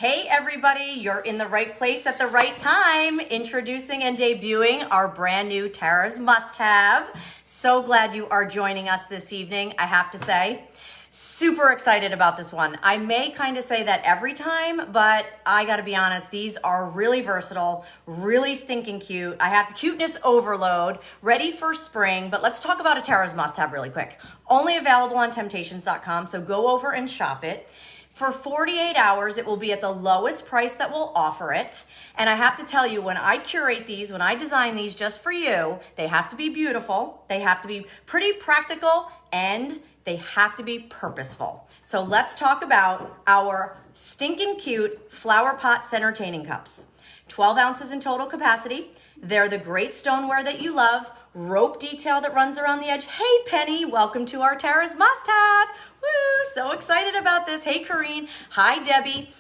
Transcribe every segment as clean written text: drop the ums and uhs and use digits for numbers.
Hey everybody, you're in the right place at the right time. Introducing and debuting our brand new Tara's Must-Have. So glad you are joining us this evening. I have to say, super excited about this one. I may kind of say that every time, but I gotta be honest, these are really versatile, really stinking cute. I have the cuteness overload, ready for spring, but let's talk about a Tara's Must-Have really quick. Only available on temp-tations.com, so go over and shop it. For 48 hours, it will be at the lowest price that we'll offer it. And I have to tell you, when I curate these, when I design these just for you, they have to be beautiful, they have to be pretty practical, and they have to be purposeful. So let's talk about our stinking cute flower pot centertaining cups. 12 ounces in total capacity. They're the great stoneware that you love. Rope detail that runs around the edge. Hey Penny, welcome to our Tara's Must-Have. Woo, so excited about this. Hey Corrine, hi Debbie.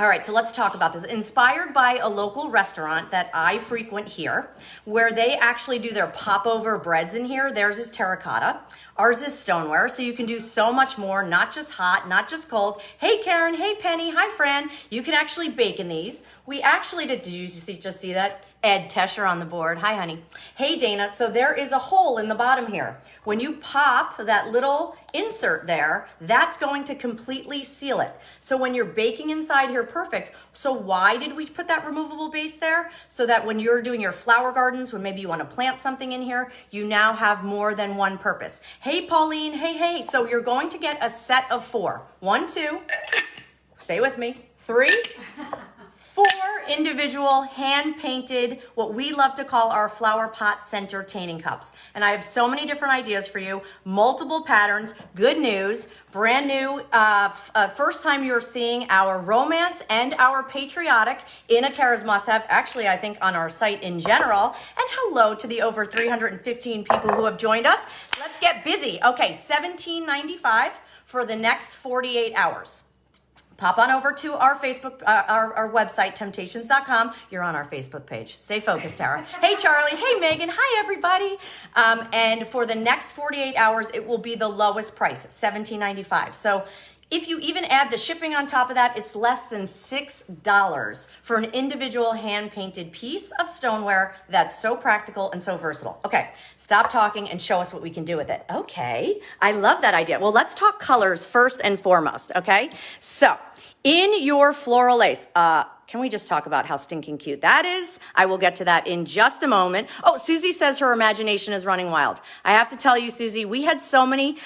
All right, so let's talk about this. Inspired by a local restaurant that I frequent here, where they actually do their popover breads in here. Theirs is terracotta. Ours is stoneware, so you can do so much more, not just hot, not just cold. Hey Karen, hey Penny, hi Fran. You can actually bake in these. We actually did you just see that? Ed Tesher on the board. Hi, honey. Hey, Dana. So there is a hole in the bottom here. When you pop that little insert there, that's going to completely seal it. So when you're baking inside here, perfect. So why did we put that removable base there? So that when you're doing your flower gardens, when maybe you want to plant something in here, you now have more than one purpose. Hey, Pauline. Hey, hey. So you're going to get a set of 4. 1, 2. Stay with me. 3. 4 individual hand-painted, what we love to call our flower pot centertaining cups. And I have so many different ideas for you, multiple patterns, good news, brand new, first time you're seeing our romance and our patriotic in a Tara's Must-Have, actually I think on our site in general. And hello to the over 315 people who have joined us. Let's get busy. Okay, $17.95 for the next 48 hours. Pop on over to our Facebook, our website, temp-tations.com. You're on our Facebook page. Stay focused, Tara. Hey, Charlie. Hey, Megan. Hi, everybody. And for the next 48 hours, it will be the lowest price, $17.95. So if you even add the shipping on top of that, it's less than $6 for an individual hand-painted piece of stoneware that's so practical and so versatile. Okay, stop talking and show us what we can do with it. Okay, I love that idea. Well, let's talk colors first and foremost, okay? So, in your floral lace, can we just talk about how stinking cute that is? I will get to that in just a moment. Oh, Susie says her imagination is running wild. I have to tell you, Susie, we had so many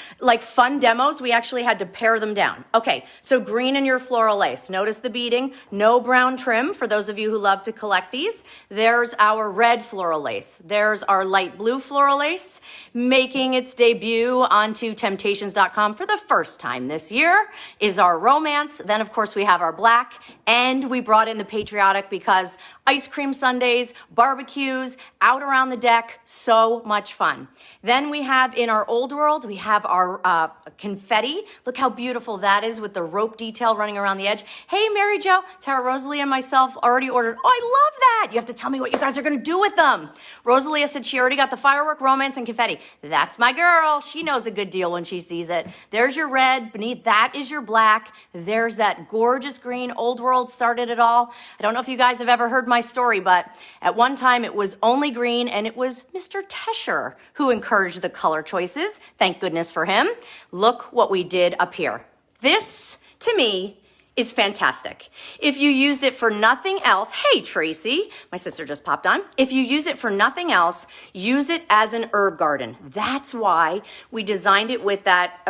fun demos, we actually had to pare them down. Okay, so green in your floral lace. Notice the beading, no brown trim for those of you who love to collect these. There's our red floral lace. There's our light blue floral lace, making its debut onto temp-tations.com for the first time this year is our romance. Then, of course, we have our black, and we brought in the patriotic because ice cream sundaes, barbecues, out around the deck, so much fun. Then we have in our old world, we have our confetti. Look how beautiful that is with the rope detail running around the edge. Hey, Mary Jo, Tara, Rosalie, and myself already ordered. Oh, I love that. You have to tell me what you guys are going to do with them. Rosalie said she already got the firework, romance, and confetti. That's my girl. She knows a good deal when she sees it. There's your red. Beneath that is your black. There's that gorgeous green. Old world started it all. I don't know if you guys have ever heard my story, but at one time it was only green, and it was Mr. Tesher who encouraged the color choices. Thank goodness for him. Look what we did up here. This, to me, is fantastic. If you used it for nothing else, hey Tracy, my sister just popped on. If you use it for nothing else, use it as an herb garden. That's why we designed it with that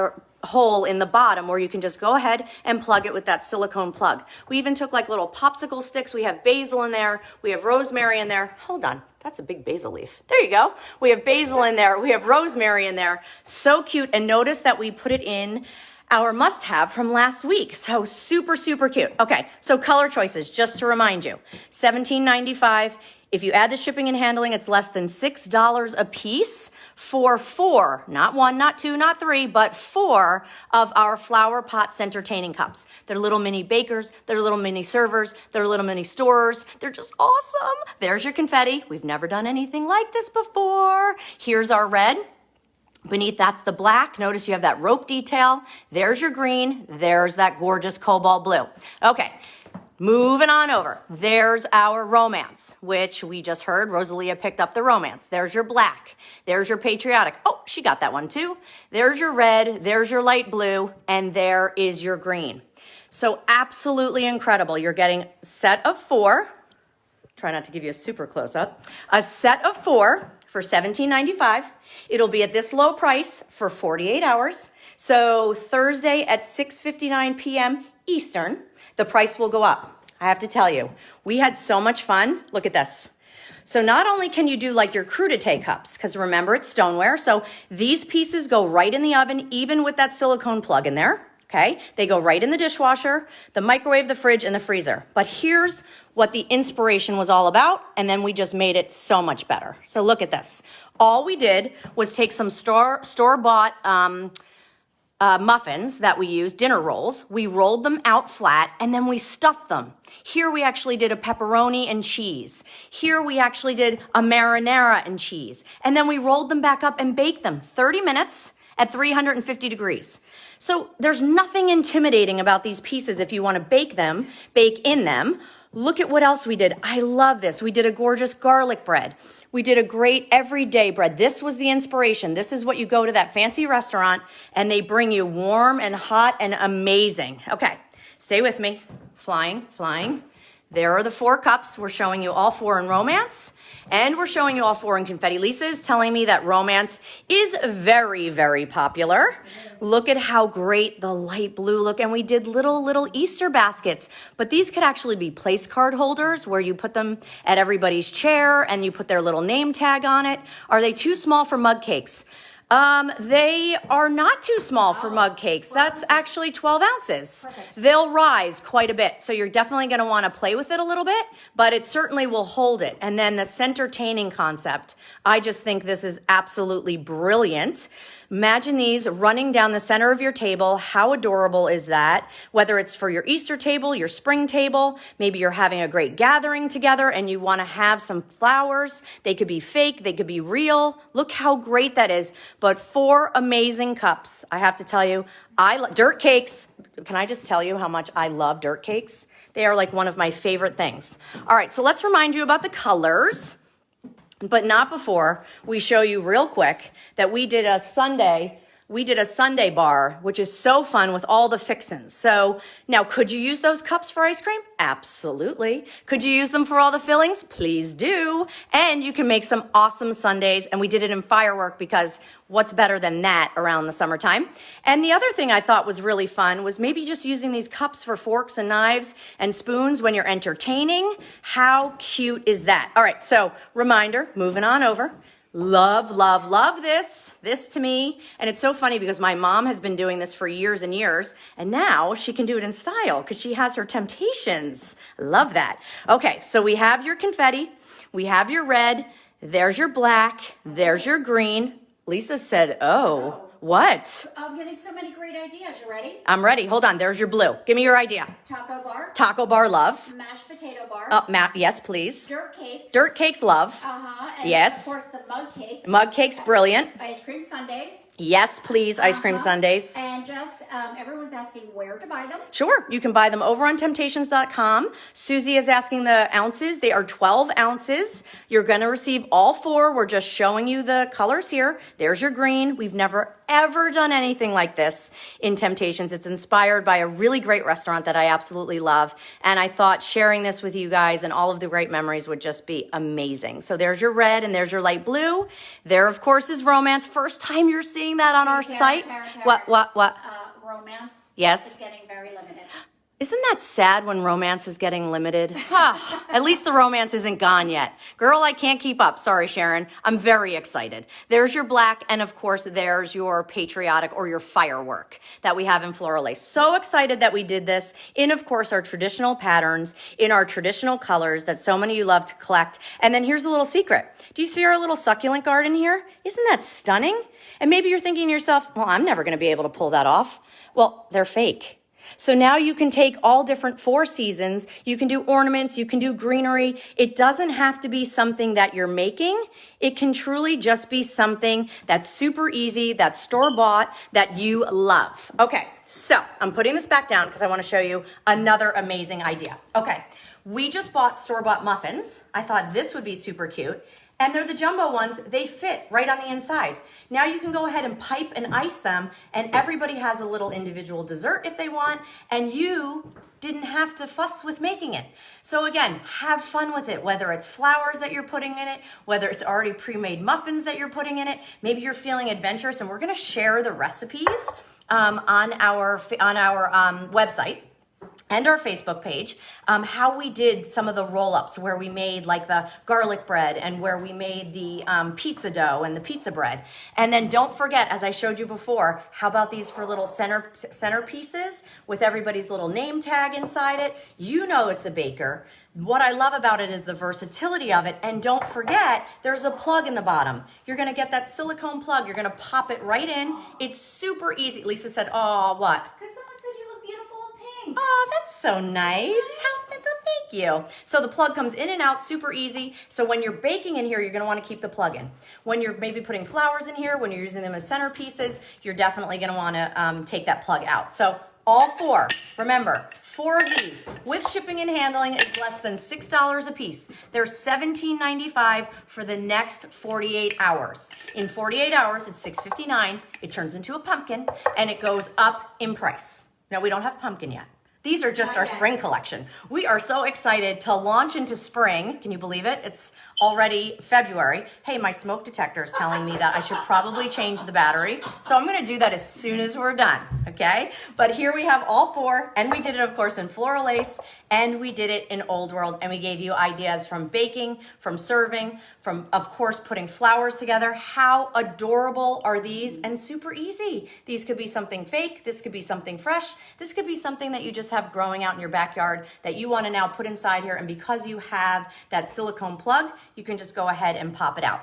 hole in the bottom where you can just go ahead and plug it with that silicone plug. We even took little popsicle sticks. We have basil in there. We have rosemary in there. Hold on. That's a big basil leaf. There you go. We have basil in there. We have rosemary in there. So cute. And notice that we put it in our must-have from last week. So super, super cute. Okay, so color choices, just to remind you. $17.95. If you add the shipping and handling, it's less than $6 a piece for 4, not 1, not 2, not 3, but 4 of our flower pot centertaining cups. They're little mini bakers, they're little mini servers, they're little mini storers. They're just awesome. There's your confetti. We've never done anything like this before. Here's our red. Beneath that's the black. Notice you have that rope detail. There's your green. There's that gorgeous cobalt blue. Okay. Moving on over. There's our romance, which we just heard. Rosalia picked up the romance. There's your black. There's your patriotic. Oh, she got that one too. There's your red. There's your light blue. And there is your green. So absolutely incredible. You're getting a set of 4. Try not to give you a super close up. A set of 4 for $17.95. It'll be at this low price for 48 hours. So Thursday at 6:59 p.m. Eastern, the price will go up. I have to tell you, we had so much fun. Look at this. So not only can you do like your crudité cups, because remember it's stoneware, so these pieces go right in the oven, even with that silicone plug in there, okay? They go right in the dishwasher, the microwave, the fridge, and the freezer. But here's what the inspiration was all about, and then we just made it so much better. So look at this. All we did was take some store-bought muffins that we use, dinner rolls. We rolled them out flat and then we stuffed them. Here we actually did a pepperoni and cheese. Here we actually did a marinara and cheese. And then we rolled them back up and baked them 30 minutes at 350 degrees. So there's nothing intimidating about these pieces if you want to bake in them. Look at what else we did. I love this. We did a gorgeous garlic bread. We did a great everyday bread. This was the inspiration. This is what you go to that fancy restaurant and they bring you warm and hot and amazing. Okay, stay with me. Flying. There are the 4 cups. We're showing you all 4 in romance, and we're showing you all 4 in confetti. Lisa's telling me that romance is very, very popular. Look at how great the light blue look, and we did little Easter baskets, but these could actually be place card holders where you put them at everybody's chair and you put their little name tag on it. Are they too small for mug cakes? They are not too small for mug cakes. That's actually 12 ounces. Perfect. They'll rise quite a bit. So you're definitely going to want to play with it a little bit, but it certainly will hold it. And then the centertaining concept. I just think this is absolutely brilliant. Imagine these running down the center of your table. How adorable is that? Whether it's for your Easter table, your spring table, maybe you're having a great gathering together and you want to have some flowers. They could be fake, they could be real. Look how great that is. But 4 amazing cups. I have to tell you, dirt cakes. Can I just tell you how much I love dirt cakes? They are like one of my favorite things. All right, so let's remind you about the colors. But not before we show you real quick that we did a Sunday bar, which is so fun with all the fixins. So now, could you use those cups for ice cream? Absolutely. Could you use them for all the fillings? Please do. And you can make some awesome sundaes. And we did it in firework because what's better than that around the summertime? And the other thing I thought was really fun was maybe just using these cups for forks and knives and spoons when you're entertaining. How cute is that? All right, so reminder, moving on over. Love this to me. And it's so funny because my mom has been doing this for years and years, and now she can do it in style because she has her Temp-tations. Love that. Okay, so we have your confetti, we have your red, there's your black, there's your green. Lisa said, oh. What? I'm getting so many great ideas. You ready? I'm ready. Hold on. There's your blue. Give me your idea. Taco bar. Taco bar, love. Mashed potato bar. Yes, please. Dirt cakes. Dirt cakes, love. And yes. Of course, the mug cakes. Mug cakes, brilliant. Ice cream sundaes. Yes, please. Ice cream sundaes. And just everyone's asking where to buy them. Sure. You can buy them over on temptations.com. Susie is asking the ounces. They are 12 ounces. You're going to receive all 4. We're just showing you the colors here. There's your green. We've never, ever done anything like this in Temp-tations. It's inspired by a really great restaurant that I absolutely love. And I thought sharing this with you guys and all of the great memories would just be amazing. So there's your red and there's your light blue. There, of course, is romance. First time you're seeing that on our site. What? Romance. Yes. Is getting very limited. Isn't that sad when romance is getting limited? At least the romance isn't gone yet. Girl, I can't keep up. Sorry, Sharon. I'm very excited. There's your black, and of course, there's your patriotic or your firework that we have in floral lace. So excited that we did this in, of course, our traditional patterns, in our traditional colors that so many of you love to collect. And then here's a little secret. Do you see our little succulent garden here? Isn't that stunning? And maybe you're thinking to yourself, well, I'm never going to be able to pull that off. Well, they're fake. So now you can take all different 4 seasons. You can do ornaments, you can do greenery. It doesn't have to be something that you're making. It can truly just be something that's super easy, that's store-bought, that you love. Okay, so I'm putting this back down because I want to show you another amazing idea. Okay, we just bought store-bought muffins. I thought this would be super cute. And they're the jumbo ones. They fit right on the inside. Now you can go ahead and pipe and ice them, and everybody has a little individual dessert if they want, and you didn't have to fuss with making it. So again, have fun with it, whether it's flowers that you're putting in it, whether it's already pre-made muffins that you're putting in it. Maybe you're feeling adventurous, and we're gonna share the recipes on our website and our Facebook page, how we did some of the roll-ups where we made like the garlic bread and where we made the pizza dough and the pizza bread. And then don't forget, as I showed you before, how about these for little center pieces with everybody's little name tag inside it? You know it's a baker. What I love about it is the versatility of it. And don't forget, there's a plug in the bottom. You're gonna get that silicone plug. You're gonna pop it right in. It's super easy. Lisa said, oh, what? Because someone said you look beautiful in pink. Oh, that's so nice. Thank you. So the plug comes in and out super easy. So when you're baking in here, you're going to want to keep the plug in. When you're maybe putting flowers in here, when you're using them as centerpieces, you're definitely going to want to take that plug out. So all 4, remember, 4 of these with shipping and handling is less than $6 a piece. They're $17.95 for the next 48 hours. In 48 hours, it's $6.59. It turns into a pumpkin and it goes up in price. Now, we don't have pumpkin yet. These are just our spring collection. We are so excited to launch into spring. Can you believe it? It's already February. Hey, my smoke detector is telling me that I should probably change the battery. So I'm gonna do that as soon as we're done, okay? But here we have all 4, and we did it, of course, in floral lace, and we did it in Old World, and we gave you ideas from baking, from serving, from, of course, putting flowers together. How adorable are these? And super easy. These could be something fake. This could be something fresh. This could be something that you just have growing out in your backyard that you want to now put inside here. And because you have that silicone plug, you can just go ahead and pop it out.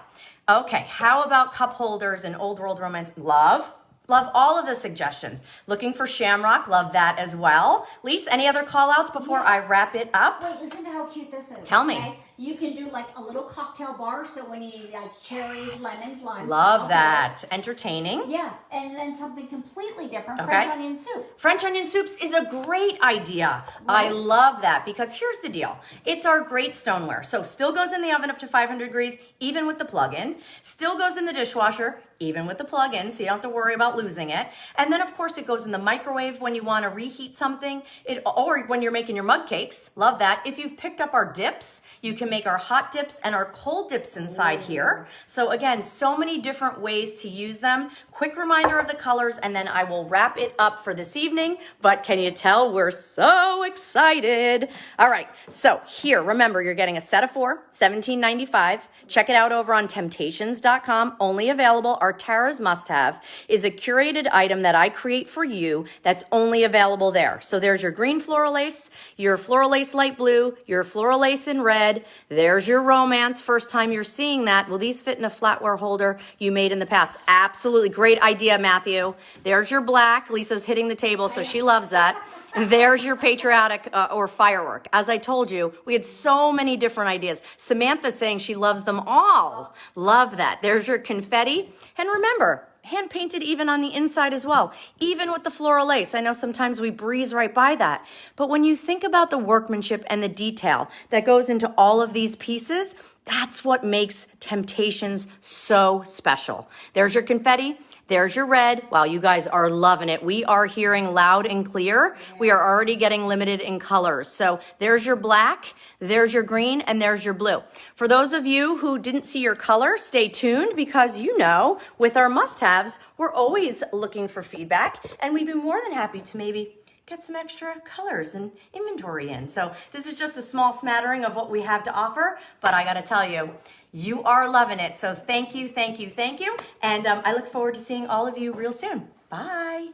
Okay, how about cup holders and Old World Romance? Love all of the suggestions. Looking for shamrock, love that as well. Lisa, any other call outs before I wrap it up? Wait, listen to how cute this is. Tell me. You can do like a little cocktail bar, so when you need like cherries, lemons, limes. Love that. Entertaining. Yeah, and then something completely different, Okay. French onion soup. French onion soups is a great idea. I love that because here's the deal. It's our great stoneware. So still goes in the oven up to 500 degrees, even with the plug-in. Still goes in the dishwasher, even with the plug-in, so you don't have to worry about losing it. And then, of course, it goes in the microwave when you want to reheat something, or when you're making your mug cakes. Love that. If you've picked up our dips, you can make our hot dips and our cold dips inside here. So again, so many different ways to use them. Quick reminder of the colors, and then I will wrap it up for this evening. But can you tell we're so excited? All right, so here, remember, you're getting a set of 4, $17.95. Check it out over on temp-tations.com. Only available. Our Tara's must-have is a curated item that I create for you that's only available there. So there's your green floral lace, your floral lace light blue, your floral lace in red. There's your romance. First time you're seeing that. Will these fit in a flatware holder you made in the past? Absolutely. Great idea, Matthew. There's your black. Lisa's hitting the table, so she loves that. And there's your patriotic or firework. As I told you, we had so many different ideas. Samantha saying she loves them all. Love that. There's your confetti. And remember, hand painted even on the inside as well, even with the floral lace. I know sometimes we breeze right by that. But when you think about the workmanship and the detail that goes into all of these pieces, that's what makes Temp-tations so special. There's your confetti. There's your red. Wow, you guys are loving it. We are hearing loud and clear. We are already getting limited in colors. So there's your black, there's your green, and there's your blue. For those of you who didn't see your color, stay tuned because you know, with our must-haves, we're always looking for feedback, and we'd be more than happy to maybe get some extra colors and inventory in. So this is just a small smattering of what we have to offer, but I gotta tell you, you are loving it. So thank you, thank you, thank you. And I look forward to seeing all of you real soon. Bye.